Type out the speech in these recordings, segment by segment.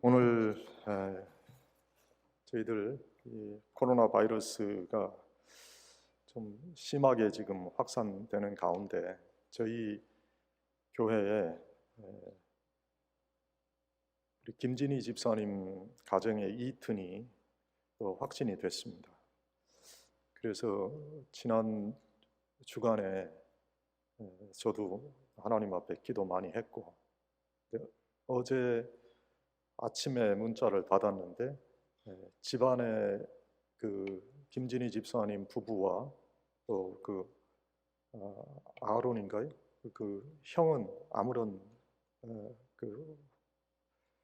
오늘 저희들 이 코로나 바이러스가 좀 심하게 지금 확산되는 가운데 저희 교회에 우리 김진희 집사님 가정의 이튼이 또 확진이 됐습니다. 그래서 지난 주간에 저도 하나님 앞에 기도 많이 했고, 어제 아침에 문자를 받았는데 집안에 그 김진희 집사님 부부와 또 그 아론인가요? 그 형은 아무런 그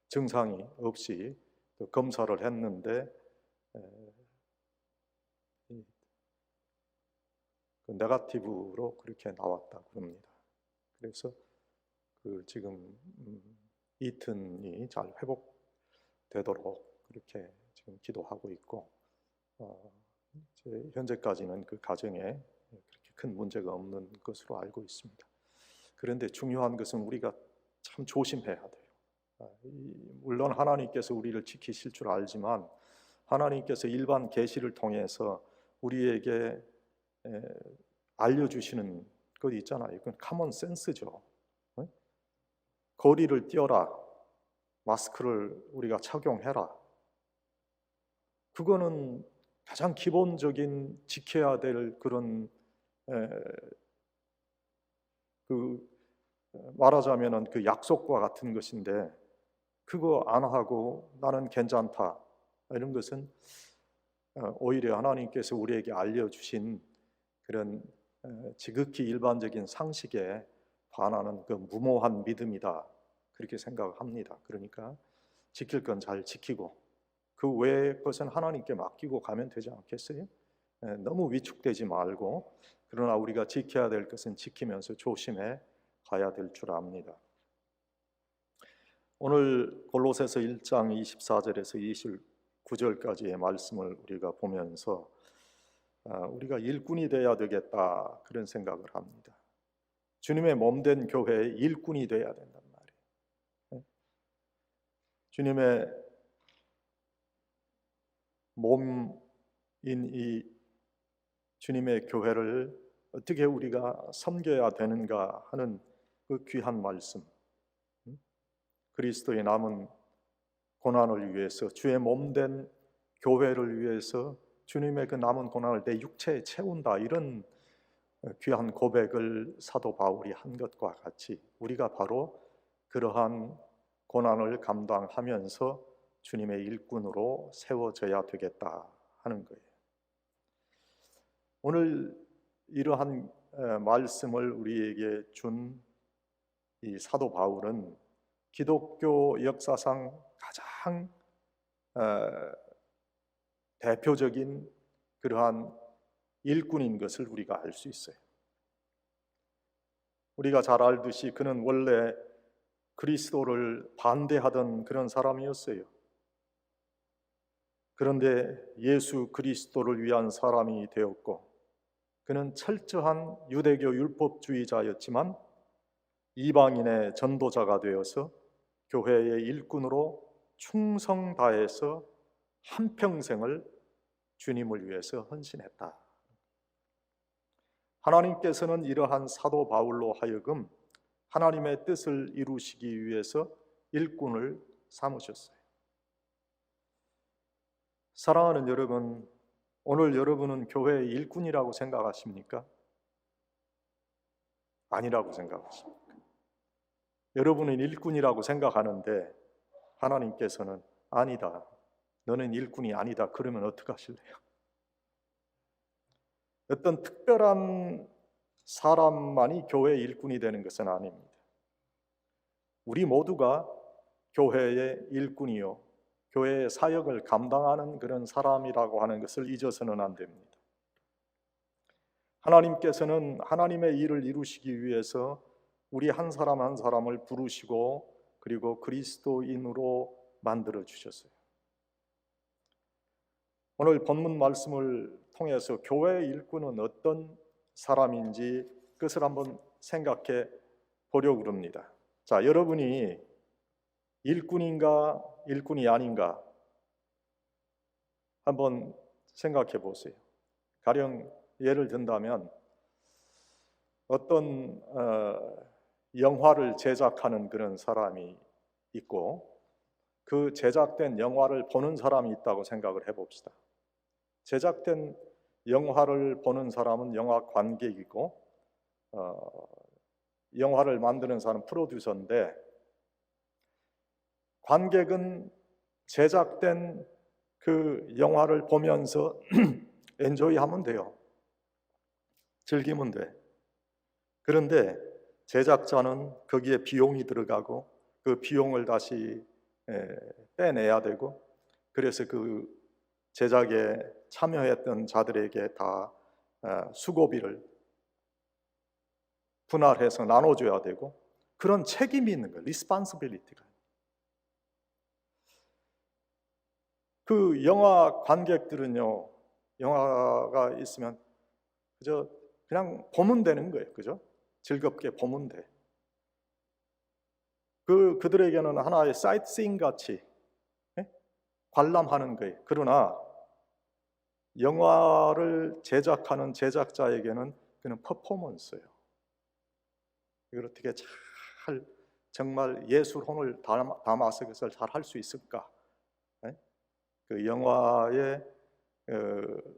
증상이 없이 또 검사를 했는데 그 네거티브로 그렇게 나왔다 그럽니다. 그래서 그 지금 이튼이 잘 회복되도록 그렇게 지금 기도하고 있고, 현재까지는 그 가정에 그렇게 큰 문제가 없는 것으로 알고 있습니다. 그런데 중요한 것은 우리가 참 조심해야 돼요. 물론 하나님께서 우리를 지키실 줄 알지만 하나님께서 일반 계시를 통해서 우리에게 알려주시는 것 있잖아요. 그건 커먼 센스죠. 거리를 띄어라, 마스크를 우리가 착용해라. 그거는 가장 기본적인 지켜야 될 그런 말하자면은 그 약속과 같은 것인데, 그거 안 하고 나는 괜찮다 이런 것은 오히려 하나님께서 우리에게 알려주신 그런 지극히 일반적인 상식에 반하는 그 무모한 믿음이다, 그렇게 생각합니다. 그러니까 지킬 건 잘 지키고 그 외의 것은 하나님께 맡기고 가면 되지 않겠어요? 너무 위축되지 말고, 그러나 우리가 지켜야 될 것은 지키면서 조심해 가야 될 줄 압니다. 오늘 골로새서 1장 24절에서 29절까지의 말씀을 우리가 보면서 우리가 일꾼이 되어야 되겠다, 그런 생각을 합니다. 주님의 몸된 교회의 일꾼이 되어야 된단 말이에요. 주님의 몸인 이 주님의 교회를 어떻게 우리가 섬겨야 되는가 하는 그 귀한 말씀, 그리스도의 남은 고난을 위해서, 주의 몸된 교회를 위해서 주님의 그 남은 고난을 내 육체에 채운다, 이런 귀한 고백을 사도 바울이 한 것과 같이 우리가 바로 그러한 고난을 감당하면서 주님의 일꾼으로 세워져야 되겠다 하는 거예요. 오늘 이러한 말씀을 우리에게 준 이 사도 바울은 기독교 역사상 가장 대표적인 그러한 일꾼인 것을 우리가 알 수 있어요. 우리가 잘 알듯이 그는 원래 그리스도를 반대하던 그런 사람이었어요. 그런데 예수 그리스도를 위한 사람이 되었고, 그는 철저한 유대교 율법주의자였지만 이방인의 전도자가 되어서 교회의 일꾼으로 충성 다해서 한평생을 주님을 위해서 헌신했다. 하나님께서는 이러한 사도 바울로 하여금 하나님의 뜻을 이루시기 위해서 일꾼을 삼으셨어요. 사랑하는 여러분, 오늘 여러분은 교회의 일꾼이라고 생각하십니까? 아니라고 생각하십니까? 여러분은 일꾼이라고 생각하는데 하나님께서는 아니다, 너는 일꾼이 아니다, 그러면 어떡하실래요? 어떤 특별한 사람만이 교회의 일꾼이 되는 것은 아닙니다. 우리 모두가 교회의 일꾼이요, 교회의 사역을 감당하는 그런 사람이라고 하는 것을 잊어서는 안 됩니다. 하나님께서는 하나님의 일을 이루시기 위해서 우리 한 사람 한 사람을 부르시고 그리고 그리스도인으로 만들어 주셨어요. 오늘 본문 말씀을 통해서 교회의 일꾼은 어떤 사람인지 그것을 한번 생각해 보려고 합니다. 자, 여러분이 일꾼인가 일꾼이 아닌가 한번 생각해 보세요. 가령 예를 든다면 어떤 영화를 제작하는 그런 사람이 있고 그 제작된 영화를 보는 사람이 있다고 생각을 해봅시다. 제작된 영화를 보는 사람은 영화 관객이고 영화를 만드는 사람은 프로듀서인데 관객은 제작된 그 영화를 보면서 엔조이하면 돼요. 즐기면 돼. 그런데 제작자는 거기에 비용이 들어가고 그 비용을 다시 빼내야 되고 그래서 그 제작에 참여했던 자들에게 다 수고비를 분할해서 나눠줘야 되고 그런 책임이 있는 거예요. 리스폰시빌리티가. 그 영화 관객들은요, 영화가 있으면 그냥 보면 되는 거예요. 그죠? 즐겁게 보면 돼. 그들에게는 하나의 사이트싱 같이 관람하는 거예요. 그러나 영화를 제작하는 제작자에게는 그는 퍼포먼스예요. 이걸 어떻게 잘 정말 예술혼을 담아서 그것을 잘 할 수 있을까? 그 영화의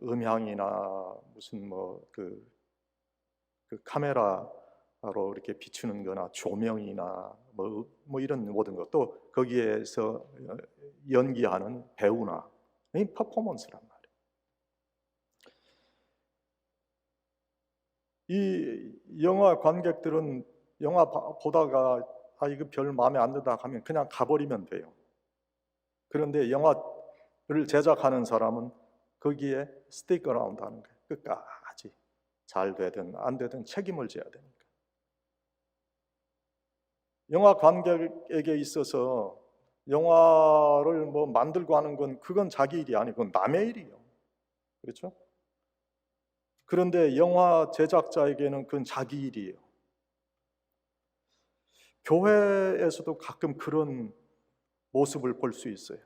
음향이나 무슨 그 카메라로 이렇게 비추는 거나 조명이나 뭐 이런 모든 것 또 거기에서 연기하는 배우나 이 퍼포먼스란 말이에요. 이 영화 관객들은 영화 보다가 이거 별 마음에 안 든다 하면 그냥 가버리면 돼요. 그런데 영화를 제작하는 사람은 거기에 스틱 어라운드 하는 거예요. 끝까지 잘 되든 안 되든 책임을 져야 되니까. 영화 관객에게 있어서 영화를 만들고 하는 건 그건 자기 일이 아니고 남의 일이에요. 그렇죠? 그런데 영화 제작자에게는 그건 자기 일이에요. 교회에서도 가끔 그런 모습을 볼 수 있어요.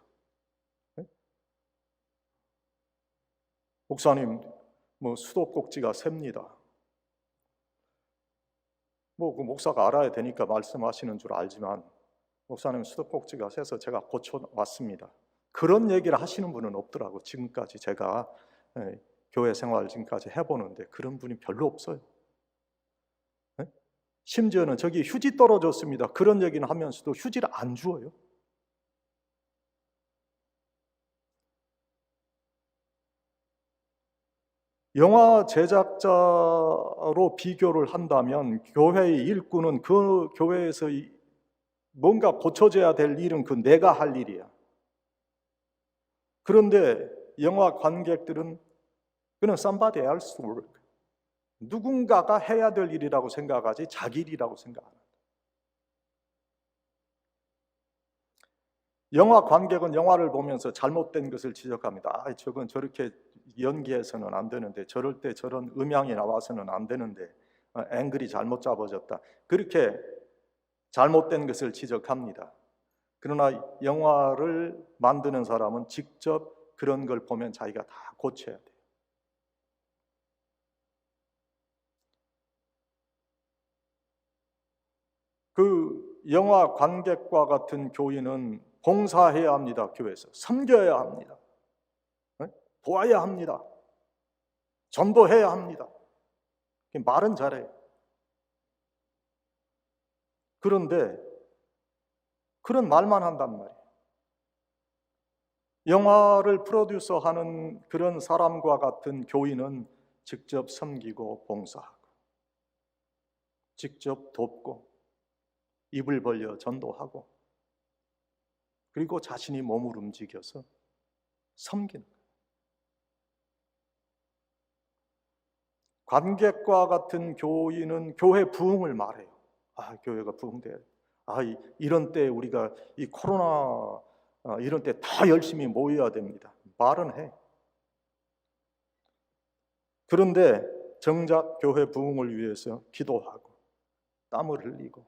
목사님, 수도꼭지가 셉니다. 그 목사가 알아야 되니까 말씀하시는 줄 알지만 목사님 수도꼭지가 새서 제가 고쳐왔습니다. 그런 얘기를 하시는 분은 없더라고. 지금까지 제가 교회 생활 지금까지 해보는데 그런 분이 별로 없어요. 심지어는 저기 휴지 떨어졌습니다. 그런 얘기는 하면서도 휴지를 안 주어요. 영화 제작자로 비교를 한다면 교회의 일꾼은 그 교회에서 뭔가 고쳐져야 될 일은 내가 할 일이야. 그런데 영화 관객들은 그는 somebody else's work. 누군가가 해야 될 일이라고 생각하지 자기 일이라고 생각합니다. 영화 관객은 영화를 보면서 잘못된 것을 지적합니다. 저건 저렇게 연기해서는 안 되는데 저럴 때 저런 음향이 나와서는 안 되는데 앵글이 잘못 잡아졌다. 그렇게 잘못된 것을 지적합니다. 그러나 영화를 만드는 사람은 직접 그런 걸 보면 자기가 다 고쳐야 돼요. 그 영화 관객과 같은 교인은 봉사해야 합니다. 교회에서 섬겨야 합니다. 도와야 합니다. 전도해야 합니다. 말은 잘해요. 그런데 그런 말만 한단 말이에요. 영화를 프로듀서하는 그런 사람과 같은 교인은 직접 섬기고 봉사하고 직접 돕고 입을 벌려 전도하고 그리고 자신이 몸을 움직여서 섬기는 거예요. 관객과 같은 교인은 교회 부흥을 말해요. 교회가 부흥돼야 돼. 이런 때 우리가 이 코로나 이런 때 더 열심히 모여야 됩니다. 말은 해. 그런데 정작 교회 부흥을 위해서 기도하고 땀을 흘리고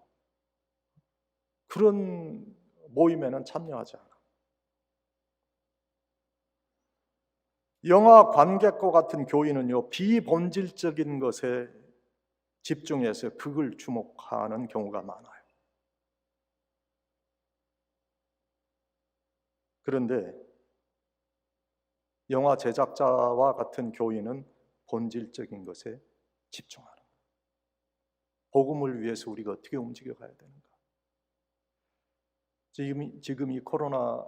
그런 모임에는 참여하지 않아. 영화 관객과 같은 교인은요, 비본질적인 것에 집중해서 그걸 주목하는 경우가 많아요. 그런데 영화 제작자와 같은 교인은 본질적인 것에 집중하는 거예요. 복음을 위해서 우리가 어떻게 움직여 가야 되는가? 지금 이 코로나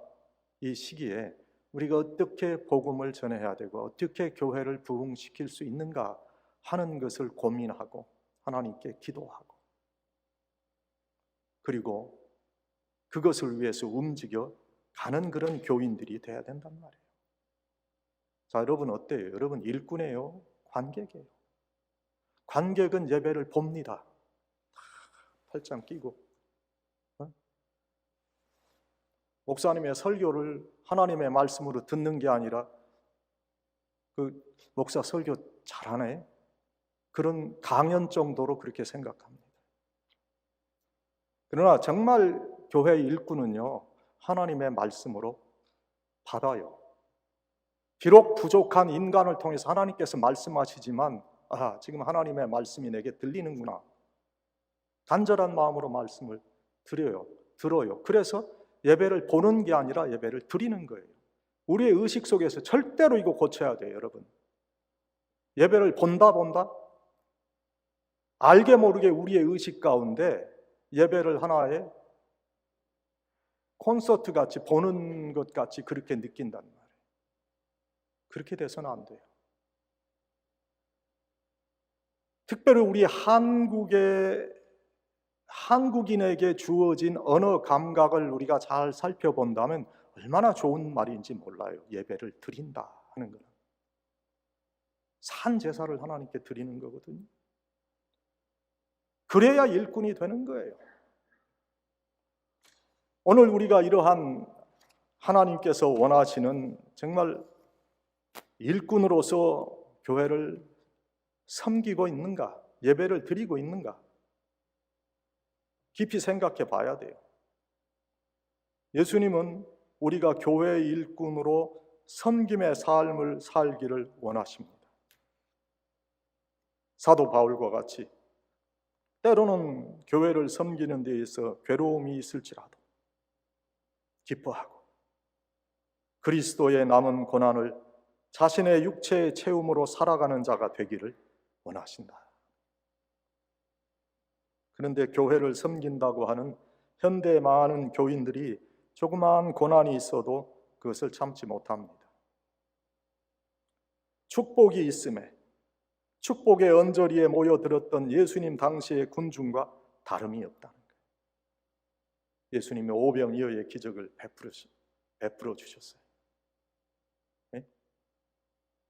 이 시기에 우리가 어떻게 복음을 전해야 되고 어떻게 교회를 부흥시킬 수 있는가 하는 것을 고민하고 하나님께 기도하고 그리고 그것을 위해서 움직여 가는 그런 교인들이 돼야 된단 말이에요. 자, 여러분 어때요? 여러분 일꾼이에요? 관객이에요? 관객은 예배를 봅니다. 팔짱 끼고 목사님의 설교를 하나님의 말씀으로 듣는 게 아니라 그 목사 설교 잘하네? 그런 강연 정도로 그렇게 생각합니다. 그러나 정말 교회 일꾼은요, 하나님의 말씀으로 받아요. 비록 부족한 인간을 통해서 하나님께서 말씀하시지만 지금 하나님의 말씀이 내게 들리는구나. 간절한 마음으로 말씀을 들어요. 그래서 예배를 보는 게 아니라 예배를 드리는 거예요. 우리의 의식 속에서 절대로 이거 고쳐야 돼요, 여러분. 예배를 본다. 알게 모르게 우리의 의식 가운데 예배를 하나의 콘서트 같이 보는 것 같이 그렇게 느낀단 말이에요. 그렇게 돼서는 안 돼요. 특별히 우리 한국인에게 주어진 언어 감각을 우리가 잘 살펴본다면 얼마나 좋은 말인지 몰라요. 예배를 드린다 하는 거는 산 제사를 하나님께 드리는 거거든요. 그래야 일꾼이 되는 거예요. 오늘 우리가 이러한 하나님께서 원하시는 정말 일꾼으로서 교회를 섬기고 있는가? 예배를 드리고 있는가? 깊이 생각해 봐야 돼요. 예수님은 우리가 교회의 일꾼으로 섬김의 삶을 살기를 원하십니다. 사도 바울과 같이 때로는 교회를 섬기는 데 있어 괴로움이 있을지라도 기뻐하고 그리스도의 남은 고난을 자신의 육체의 체험으로 살아가는 자가 되기를 원하신다. 그런데 교회를 섬긴다고 하는 현대의 많은 교인들이 조그마한 고난이 있어도 그것을 참지 못합니다. 축복이 있음에 축복의 언저리에 모여들었던 예수님 당시의 군중과 다름이 없다는 거예요. 예수님이 오병이어의 기적을 베풀어 주셨어요.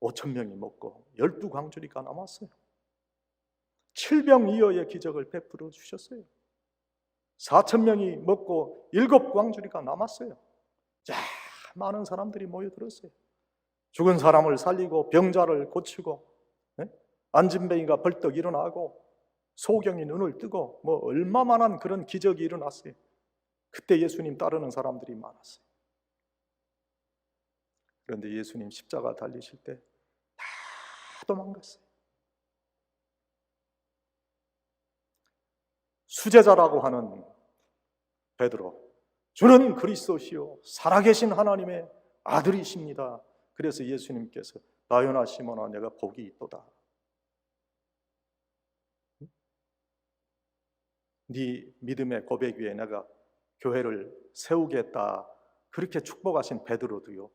5,000명이 먹고 12광주리가 남았어요. 7병이어의 기적을 베풀어 주셨어요. 4,000명이 먹고 7광주리가 남았어요. 자, 많은 사람들이 모여들었어요. 죽은 사람을 살리고 병자를 고치고 안진뱅이가 벌떡 일어나고 소경이 눈을 뜨고 얼마만한 그런 기적이 일어났어요. 그때 예수님 따르는 사람들이 많았어요. 그런데 예수님 십자가 달리실 때 다 도망갔어요. 수제자라고 하는 베드로, 주는 그리스도시요 살아계신 하나님의 아들이십니다. 그래서 예수님께서 나요나 시몬아 내가 복이 있도다. 네 믿음의 고백 위에 내가 교회를 세우겠다. 그렇게 축복하신 베드로도요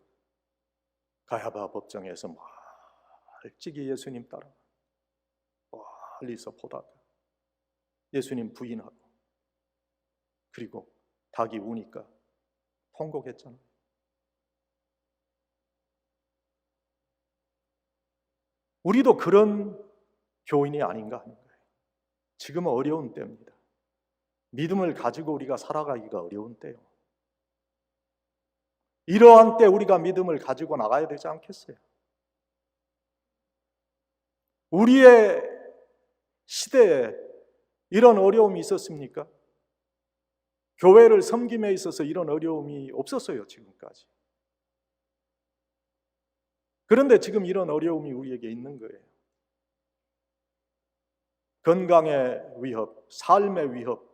가야바 법정에서 멀찍이 예수님 따라 멀리서 보다가 예수님 부인하고 그리고 닭이 우니까 통곡했잖아요. 우리도 그런 교인이 아닌가 하는 거예요. 지금은 어려운 때입니다. 믿음을 가지고 우리가 살아가기가 어려운 때요. 이러한 때 우리가 믿음을 가지고 나가야 되지 않겠어요? 우리의 시대에 이런 어려움이 있었습니까? 교회를 섬김에 있어서 이런 어려움이 없었어요, 지금까지. 그런데 지금 이런 어려움이 우리에게 있는 거예요. 건강의 위협, 삶의 위협,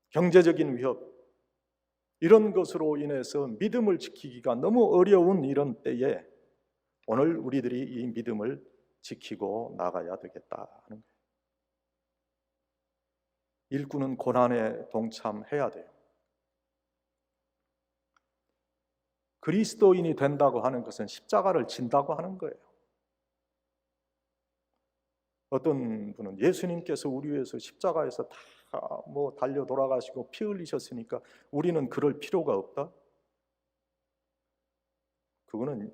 경제적인 위협, 이런 것으로 인해서 믿음을 지키기가 너무 어려운 이런 때에 오늘 우리들이 이 믿음을 지키고 나가야 되겠다 하는 거예요. 일꾼은 고난에 동참해야 돼요. 그리스도인이 된다고 하는 것은 십자가를 진다고 하는 거예요. 어떤 분은 예수님께서 우리 위해서 십자가에서 다 달려 돌아가시고 피 흘리셨으니까 우리는 그럴 필요가 없다? 그거는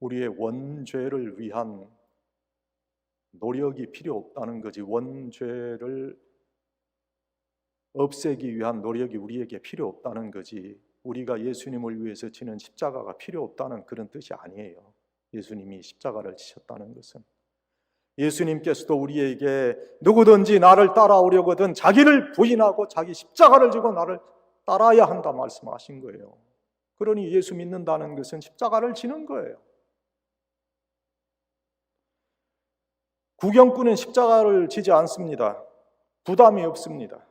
우리의 원죄를 위한 노력이 필요 없다는 거지, 원죄를 없애기 위한 노력이 우리에게 필요 없다는 거지, 우리가 예수님을 위해서 지는 십자가가 필요 없다는 그런 뜻이 아니에요. 예수님이 십자가를 지셨다는 것은 예수님께서도 우리에게 누구든지 나를 따라오려거든 자기를 부인하고 자기 십자가를 지고 나를 따라야 한다 말씀하신 거예요. 그러니 예수 믿는다는 것은 십자가를 지는 거예요. 구경꾼은 십자가를 지지 않습니다. 부담이 없습니다.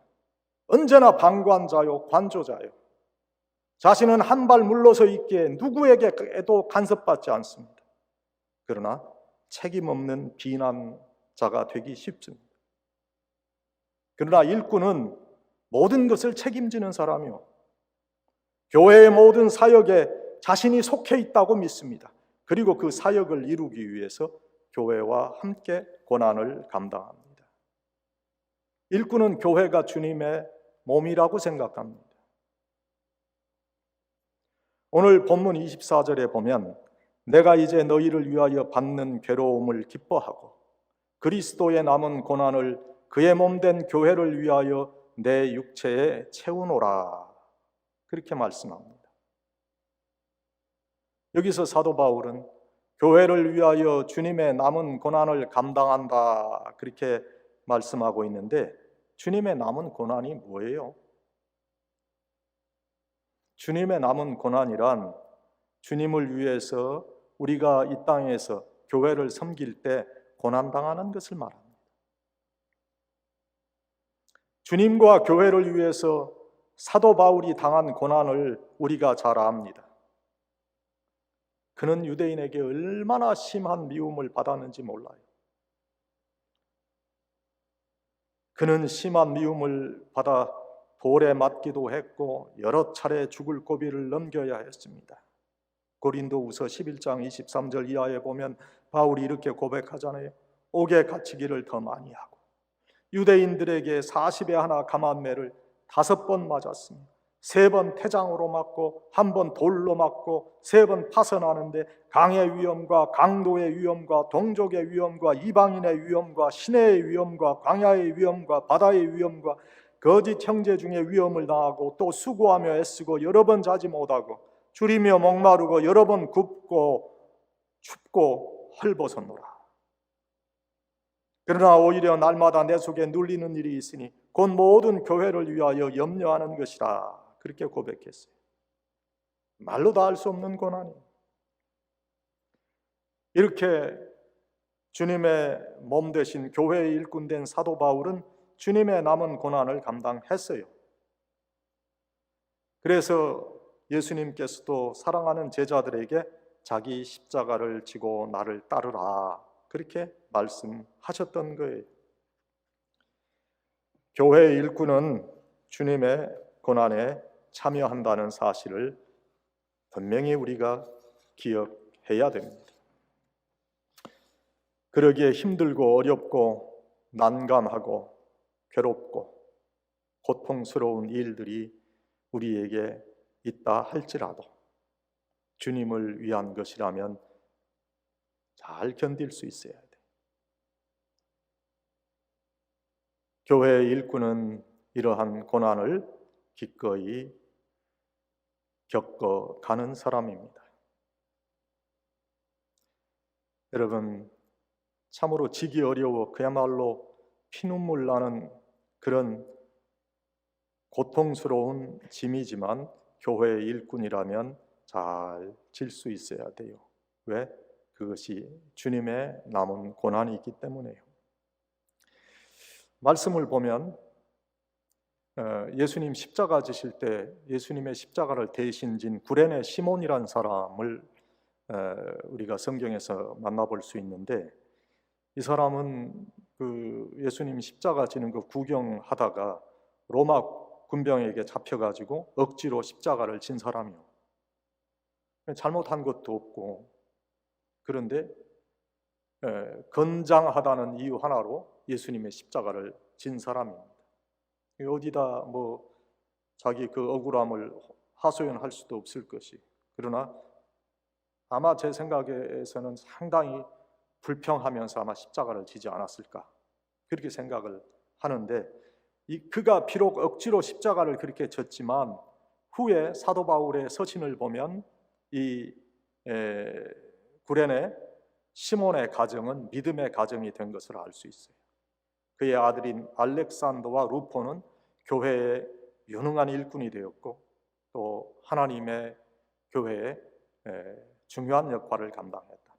언제나 방관자요, 관조자요. 자신은 한 발 물러서 있기에 누구에게도 간섭받지 않습니다. 그러나 책임 없는 비난자가 되기 쉽습니다. 그러나 일꾼은 모든 것을 책임지는 사람이요, 교회의 모든 사역에 자신이 속해 있다고 믿습니다. 그리고 그 사역을 이루기 위해서 교회와 함께 고난을 감당합니다. 일꾼은 교회가 주님의 몸이라고 생각합니다. 오늘 본문 24절에 보면 내가 이제 너희를 위하여 받는 괴로움을 기뻐하고 그리스도의 남은 고난을 그의 몸된 교회를 위하여 내 육체에 채우노라, 그렇게 말씀합니다. 여기서 사도 바울은 교회를 위하여 주님의 남은 고난을 감당한다, 그렇게 말씀하고 있는데 주님의 남은 고난이 뭐예요? 주님의 남은 고난이란 주님을 위해서 우리가 이 땅에서 교회를 섬길 때 고난당하는 것을 말합니다. 주님과 교회를 위해서 사도 바울이 당한 고난을 우리가 잘 압니다. 그는 유대인에게 얼마나 심한 미움을 받았는지 몰라요. 그는 심한 미움을 받아 돌에 맞기도 했고 여러 차례 죽을 고비를 넘겨야 했습니다. 고린도후서 11장 23절 이하에 보면 바울이 이렇게 고백하잖아요. 옥에 갇히기를 더 많이 하고 유대인들에게 40에 하나 감한 매를 5번 맞았습니다. 3번 태장으로 맞고 1번 돌로 맞고 3번 파선하는데 강의 위험과 강도의 위험과 동족의 위험과 이방인의 위험과 시내의 위험과 광야의 위험과 바다의 위험과 거짓 형제 중에 위험을 당하고 또 수고하며 애쓰고 여러 번 자지 못하고 줄이며 목마르고 여러 번 굽고 춥고 헐벗었노라. 그러나 오히려 날마다 내 속에 눌리는 일이 있으니 곧 모든 교회를 위하여 염려하는 것이라, 그렇게 고백했어요. 말로 다 할 수 없는 고난이에요. 이렇게 주님의 몸 되신 교회의 일꾼 된 사도 바울은 주님의 남은 고난을 감당했어요. 그래서 예수님께서도 사랑하는 제자들에게 자기 십자가를 지고 나를 따르라, 그렇게 말씀하셨던 거예요. 교회의 일꾼은 주님의 고난에 참여한다는 사실을 분명히 우리가 기억해야 됩니다. 그러기에 힘들고 어렵고 난감하고 괴롭고 고통스러운 일들이 우리에게 있다 할지라도 주님을 위한 것이라면 잘 견딜 수 있어야 돼. 교회의 일꾼은 이러한 고난을 기꺼이 겪어가는 사람입니다. 여러분, 참으로 지기 어려워 그야말로 피눈물 나는 그런 고통스러운 짐이지만 교회의 일꾼이라면 잘 질 수 있어야 돼요. 왜? 그것이 주님의 남은 고난이 있기 때문에요. 말씀을 보면 예수님 십자가 지실 때 예수님의 십자가를 대신 진 구레네 시몬이라는 사람을 우리가 성경에서 만나볼 수 있는데, 이 사람은 그 예수님 십자가 지는 거 구경하다가 로마 군병에게 잡혀가지고 억지로 십자가를 진 사람이요. 잘못한 것도 없고, 그런데 건장하다는 이유 하나로 예수님의 십자가를 진 사람입니다. 어디다 뭐 자기 그 억울함을 하소연할 수도 없을 것이, 그러나 아마 제 생각에서는 상당히 불평하면서 아마 십자가를 지지 않았을까, 그렇게 생각을 하는데, 그가 비록 억지로 십자가를 그렇게 졌지만 후에 사도 바울의 서신을 보면 이 구레네 시몬의 가정은 믿음의 가정이 된 것을 알 수 있어요. 그의 아들인 알렉산더와 루포는 교회의 유능한 일꾼이 되었고, 또 하나님의 교회에 중요한 역할을 감당했다.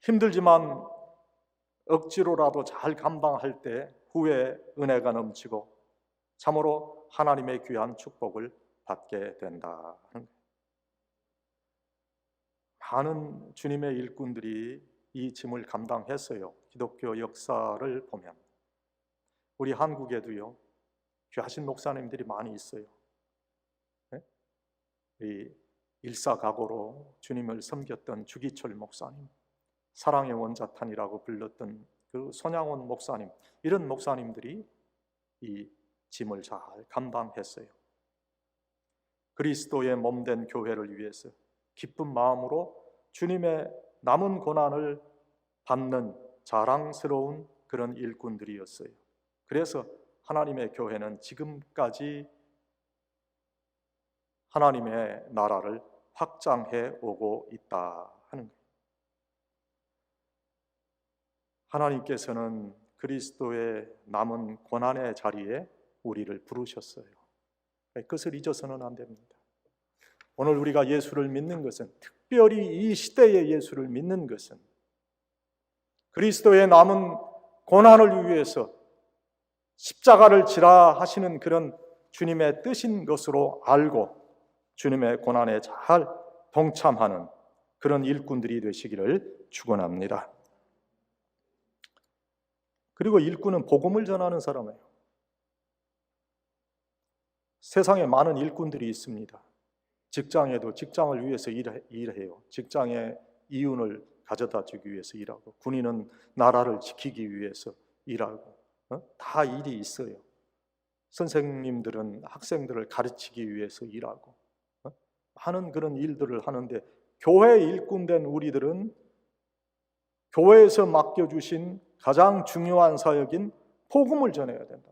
힘들지만 억지로라도 잘 감당할 때 후에 은혜가 넘치고 참으로 하나님의 귀한 축복을 받게 된다. 많은 주님의 일꾼들이 이 짐을 감당했어요. 기독교 역사를 보면 우리 한국에도요, 귀하신 목사님들이 많이 있어요. 이 일사각오로 주님을 섬겼던 주기철 목사님, 사랑의 원자탄이라고 불렀던 그 손양원 목사님, 이런 목사님들이 이 짐을 잘 감당했어요. 그리스도의 몸된 교회를 위해서 기쁜 마음으로 주님의 남은 고난을 받는 자랑스러운 그런 일꾼들이었어요. 그래서 하나님의 교회는 지금까지 하나님의 나라를 확장해 오고 있다 하는 거예요. 하나님께서는 그리스도의 남은 고난의 자리에 우리를 부르셨어요. 그것을 잊어서는 안 됩니다. 오늘 우리가 예수를 믿는 것은, 특별히 이 시대의 예수를 믿는 것은 그리스도의 남은 고난을 위해서 십자가를 지라 하시는 그런 주님의 뜻인 것으로 알고 주님의 고난에 잘 동참하는 그런 일꾼들이 되시기를 축원합니다. 그리고 일꾼은 복음을 전하는 사람이에요. 세상에 많은 일꾼들이 있습니다. 직장에도 직장을 위해서 일해요. 직장의 이윤을 가져다 주기 위해서 일하고, 군인은 나라를 지키기 위해서 일하고, 다 일이 있어요. 선생님들은 학생들을 가르치기 위해서 일하고, 많은 그런 일들을 하는데, 교회 일꾼된 우리들은 교회에서 맡겨주신 가장 중요한 사역인 복음을 전해야 된다.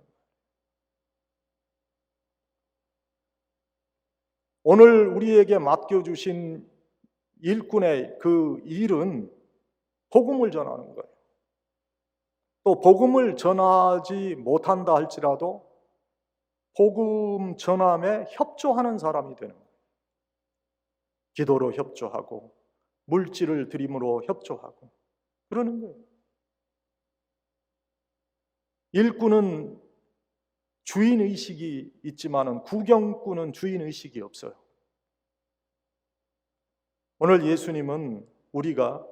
오늘 우리에게 맡겨주신 일꾼의 그 일은 복음을 전하는 거예요. 또 복음을 전하지 못한다 할지라도 복음 전함에 협조하는 사람이 되는 거예요. 기도로 협조하고 물질을 드림으로 협조하고 그러는 거예요. 일꾼은 주인의식이 있지만은 구경꾼은 주인의식이 없어요. 오늘 예수님은 우리가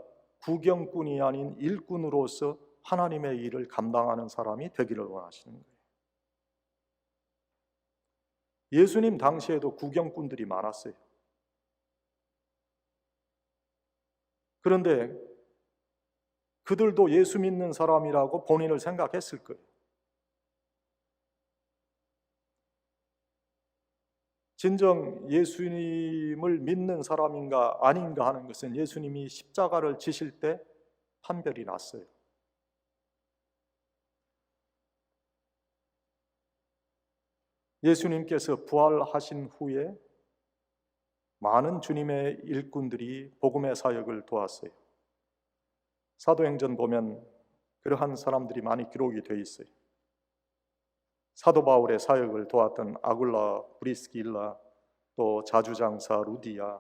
구경꾼이 아닌 일꾼으로서 하나님의 일을 감당하는 사람이 되기를 원하시는 거예요. 예수님 당시에도 구경꾼들이 많았어요. 그런데 그들도 예수 믿는 사람이라고 본인을 생각했을 거예요. 진정 예수님을 믿는 사람인가 아닌가 하는 것은 예수님이 십자가를 지실 때 판별이 났어요. 예수님께서 부활하신 후에 많은 주님의 일꾼들이 복음의 사역을 도왔어요. 사도행전 보면 그러한 사람들이 많이 기록이 되어 있어요. 사도 바울의 사역을 도왔던 아굴라, 브리스길라, 또 자주장사 루디아,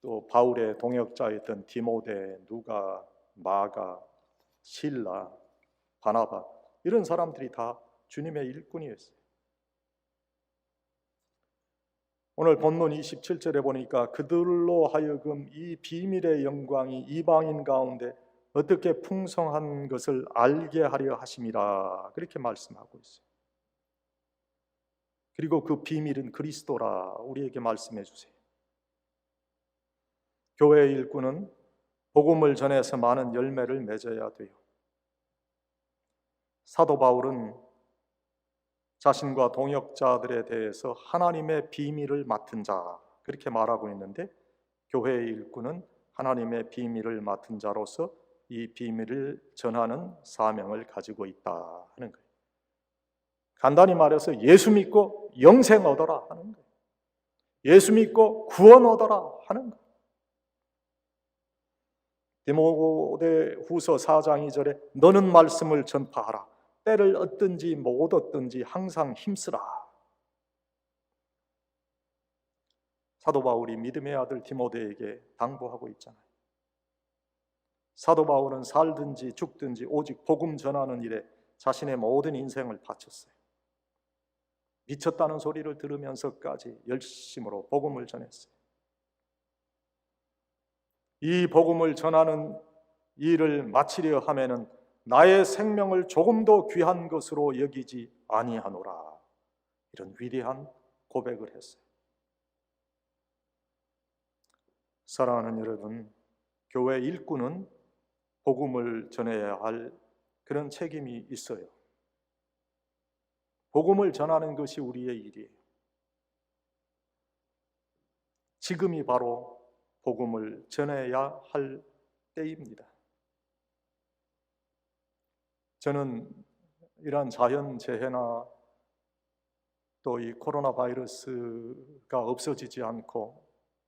또 바울의 동역자였던 디모데, 누가, 마가, 실라, 바나바, 이런 사람들이 다 주님의 일꾼이었어요. 오늘 본문 27절에 보니까 그들로 하여금 이 비밀의 영광이 이방인 가운데 어떻게 풍성한 것을 알게 하려 하심이라, 그렇게 말씀하고 있어요. 그리고 그 비밀은 그리스도라 우리에게 말씀해 주세요. 교회의 일꾼은 복음을 전해서 많은 열매를 맺어야 돼요. 사도 바울은 자신과 동역자들에 대해서 하나님의 비밀을 맡은 자, 그렇게 말하고 있는데, 교회의 일꾼은 하나님의 비밀을 맡은 자로서 이 비밀을 전하는 사명을 가지고 있다 하는 거예요. 간단히 말해서 예수 믿고 영생 얻어라 하는 거예요. 예수 믿고 구원 얻어라 하는 거예요. 디모데 후서 4장 2절에 너는 말씀을 전파하라. 때를 얻든지 못 얻든지 항상 힘쓰라. 사도 바울이 믿음의 아들 디모데에게 당부하고 있잖아요. 사도 바울은 살든지 죽든지 오직 복음 전하는 일에 자신의 모든 인생을 바쳤어요. 미쳤다는 소리를 들으면서까지 열심으로 복음을 전했어요. 이 복음을 전하는 일을 마치려 하면은 나의 생명을 조금도 귀한 것으로 여기지 아니하노라, 이런 위대한 고백을 했어요. 사랑하는 여러분, 교회 일꾼은 복음을 전해야 할 그런 책임이 있어요. 복음을 전하는 것이 우리의 일이에요. 지금이 바로 복음을 전해야 할 때입니다. 저는 이러한 자연재해나 또 이 코로나 바이러스가 없어지지 않고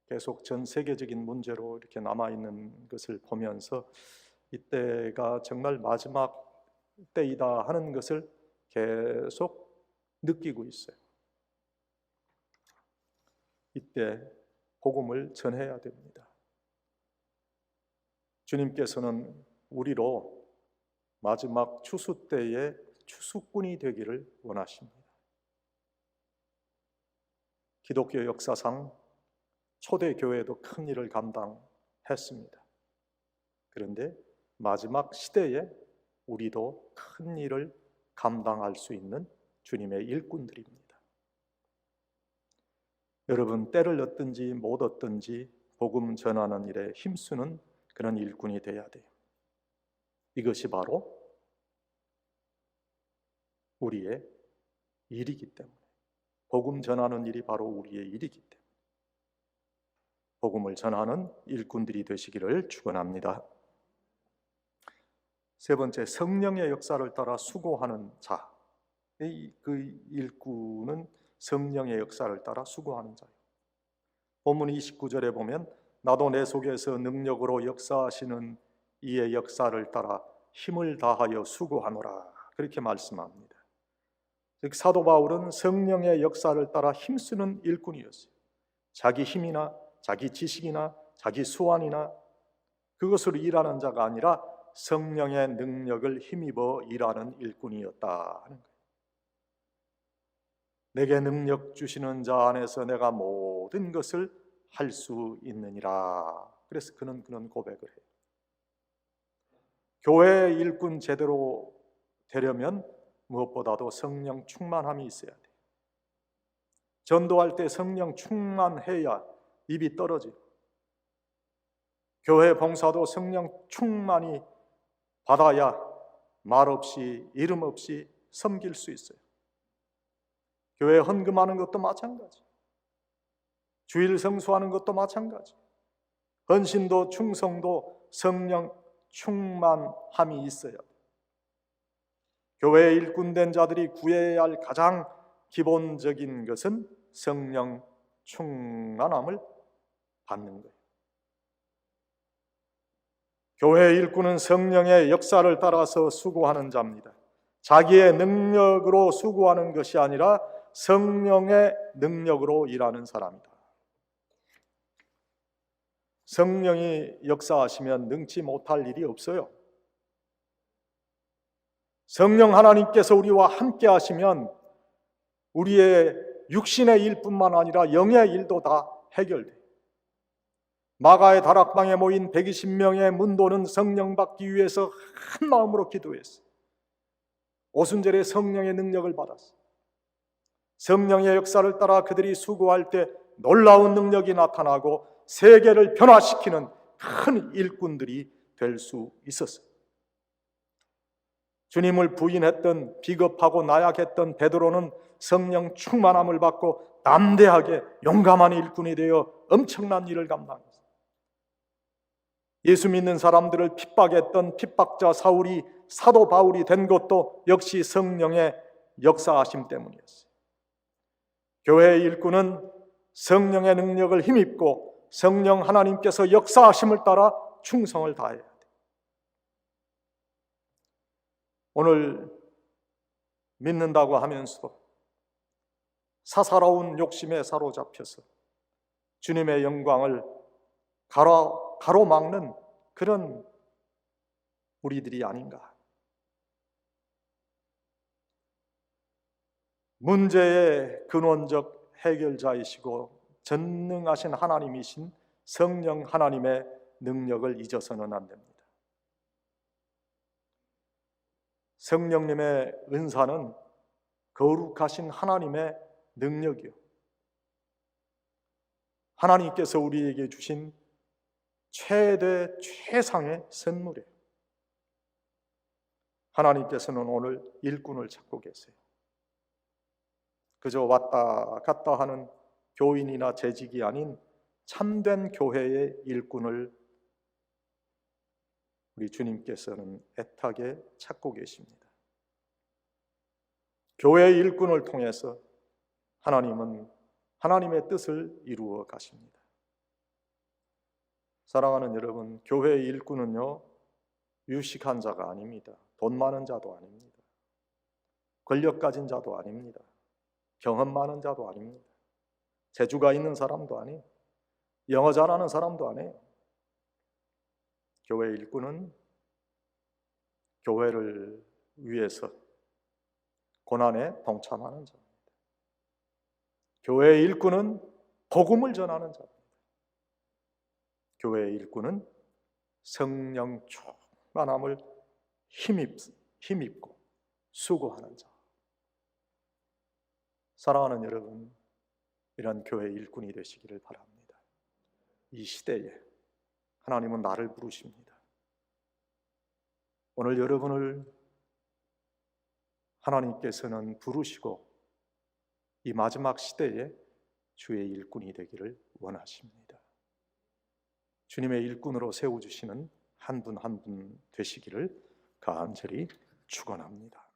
계속 전 세계적인 문제로 이렇게 남아있는 것을 보면서 이때가 정말 마지막 때이다 하는 것을 계속 느끼고 있어요. 이때 복음을 전해야 됩니다. 주님께서는 우리로 마지막 추수 때의 추수꾼이 되기를 원하십니다. 기독교 역사상 초대교회도 큰 일을 감당했습니다. 그런데 마지막 시대에 우리도 큰 일을 감당할 수 있는 주님의 일꾼들입니다. 여러분, 때를 얻든지 못 얻든지 복음 전하는 일에 힘쓰는 그런 일꾼이 되어야 돼요. 이것이 바로 우리의 일이기 때문에, 복음 전하는 일이 바로 우리의 일이기 때문에 복음을 전하는 일꾼들이 되시기를 축원합니다. 세 번째, 성령의 역사를 따라 수고하는 자. 그 일꾼은 성령의 역사를 따라 수고하는 자예요. 본문 29절에 보면 나도 내 속에서 능력으로 역사하시는 이의 역사를 따라 힘을 다하여 수고하노라, 그렇게 말씀합니다. 즉 사도 바울은 성령의 역사를 따라 힘쓰는 일꾼이었어요. 자기 힘이나 자기 지식이나 자기 수완이나 그것으로 일하는 자가 아니라 성령의 능력을 힘입어 일하는 일꾼이었다 하는 거예요. 내게 능력 주시는 자 안에서 내가 모든 것을 할 수 있느니라. 그래서 그는 고백을 해요. 교회 일꾼 제대로 되려면 무엇보다도 성령 충만함이 있어야 돼요. 전도할 때 성령 충만해야 입이 떨어져요. 교회 봉사도 성령 충만히 받아야 말 없이 이름 없이 섬길 수 있어요. 교회 헌금하는 것도 마찬가지, 주일 성수하는 것도 마찬가지, 헌신도 충성도 성령 충만함이 있어야 돼요. 교회에 일꾼된 자들이 구해야 할 가장 기본적인 것은 성령 충만함을 받는 거예요. 교회 일꾼은 성령의 역사를 따라서 수고하는 자입니다. 자기의 능력으로 수고하는 것이 아니라 성령의 능력으로 일하는 사람이다. 성령이 역사하시면 능치 못할 일이 없어요. 성령 하나님께서 우리와 함께 하시면 우리의 육신의 일뿐만 아니라 영의 일도 다 해결돼요. 마가의 다락방에 모인 120명의 문도는 성령 받기 위해서 한 마음으로 기도했어요. 오순절에 성령의 능력을 받았어요. 성령의 역사를 따라 그들이 수고할 때 놀라운 능력이 나타나고 세계를 변화시키는 큰 일꾼들이 될 수 있었어요. 주님을 부인했던 비겁하고 나약했던 베드로는 성령 충만함을 받고 담대하게 용감한 일꾼이 되어 엄청난 일을 감당했어요. 예수 믿는 사람들을 핍박했던 핍박자 사울이 사도 바울이 된 것도 역시 성령의 역사하심 때문이었어요. 교회의 일꾼은 성령의 능력을 힘입고 성령 하나님께서 역사하심을 따라 충성을 다해야 돼요. 오늘 믿는다고 하면서도 사사로운 욕심에 사로잡혀서 주님의 영광을 가로막는 그런 우리들이 아닌가. 문제의 근원적 해결자이시고 전능하신 하나님이신 성령 하나님의 능력을 잊어서는 안 됩니다. 성령님의 은사는 거룩하신 하나님의 능력이요, 하나님께서 우리에게 주신 최대 최상의 선물이에요. 하나님께서는 오늘 일꾼을 찾고 계세요. 그저 왔다 갔다 하는 교인이나 재직이 아닌 참된 교회의 일꾼을 우리 주님께서는 애타게 찾고 계십니다. 교회의 일꾼을 통해서 하나님은 하나님의 뜻을 이루어 가십니다. 사랑하는 여러분, 교회의 일꾼은요, 유식한 자가 아닙니다. 돈 많은 자도 아닙니다. 권력 가진 자도 아닙니다. 경험 많은 자도 아닙니다. 재주가 있는 사람도 아니에요. 영어 잘하는 사람도 아니에요. 교회의 일꾼은 교회를 위해서 고난에 동참하는 자입니다. 교회의 일꾼은 복음을 전하는 자입니다. 교회의 일꾼은 성령 충만함을 힘입고 수고하는 자. 사랑하는 여러분, 이런 교회의 일꾼이 되시기를 바랍니다. 이 시대에 하나님은 나를 부르십니다. 오늘 여러분을 하나님께서는 부르시고 이 마지막 시대에 주의 일꾼이 되기를 원하십니다. 주님의 일꾼으로 세워주시는 한 분 한 분 되시기를 간절히 축원합니다.